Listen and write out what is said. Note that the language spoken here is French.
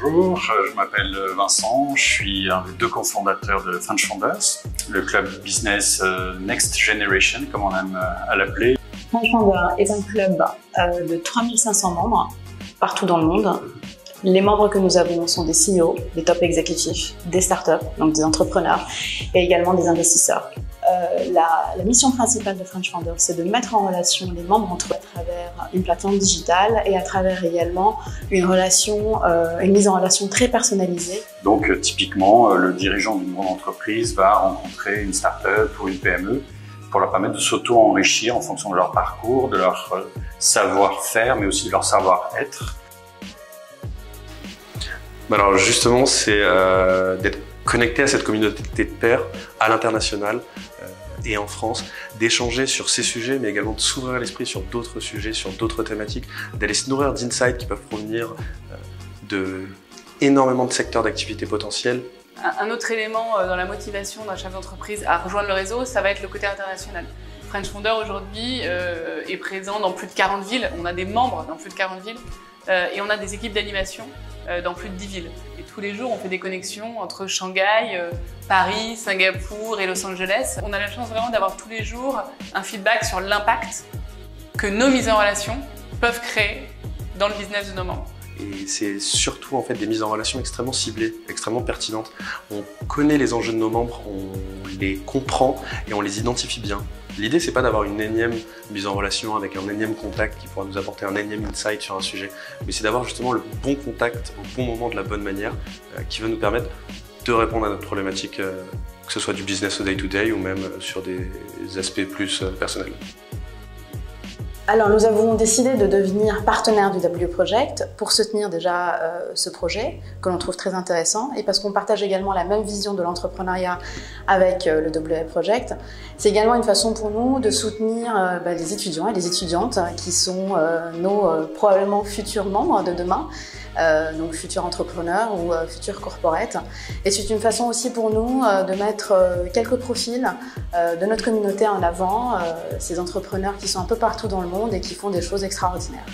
Bonjour, je m'appelle Vincent, je suis un des deux cofondateurs de French Founders, le club business Next Generation, comme on aime à l'appeler. French Founders est un club de 3500 membres partout dans le monde. Les membres que nous avons sont des CEO, des top exécutifs, des startups, donc des entrepreneurs, et également des investisseurs. La mission principale de French Founders, c'est de mettre en relation les membres entre eux à travers une plateforme digitale et à travers également une mise en relation très personnalisée. Donc typiquement, le dirigeant d'une grande entreprise va rencontrer une start-up ou une PME pour leur permettre de s'auto-enrichir en fonction de leur parcours, de leur savoir-faire, mais aussi de leur savoir-être. Alors justement, c'est d'être connecté à cette communauté de pairs à l'international et en France, d'échanger sur ces sujets, mais également de s'ouvrir l'esprit sur d'autres sujets, sur d'autres thématiques, d'aller se nourrir d'insights qui peuvent provenir de énormément de secteurs d'activité potentiels. Un autre élément dans la motivation d'un chef d'entreprise à rejoindre le réseau, ça va être le côté international. French Founders aujourd'hui est présent dans plus de 40 villes, on a des membres dans plus de 40 villes et on a des équipes d'animation dans plus de 10 villes. Et tous les jours, on fait des connexions entre Shanghai, Paris, Singapour et Los Angeles. On a la chance vraiment d'avoir tous les jours un feedback sur l'impact que nos mises en relation peuvent créer dans le business de nos membres. Et c'est surtout en fait des mises en relation extrêmement ciblées, extrêmement pertinentes. On connaît les enjeux de nos membres, on les comprend et on les identifie bien. L'idée, c'est pas d'avoir une énième mise en relation avec un énième contact qui pourra nous apporter un énième insight sur un sujet, mais c'est d'avoir justement le bon contact au bon moment de la bonne manière qui va nous permettre de répondre à notre problématique, que ce soit du business au day-to-day ou même sur des aspects plus personnels. Alors nous avons décidé de devenir partenaire du W Project pour soutenir déjà ce projet que l'on trouve très intéressant et parce qu'on partage également la même vision de l'entrepreneuriat avec le W Project. C'est également une façon pour nous de soutenir les étudiants et les étudiantes qui sont nos probablement futurs membres de demain, donc futurs entrepreneurs ou futurs corporates. Et c'est une façon aussi pour nous de mettre quelques profils de notre communauté en avant, ces entrepreneurs qui sont un peu partout dans le monde et qui font des choses extraordinaires.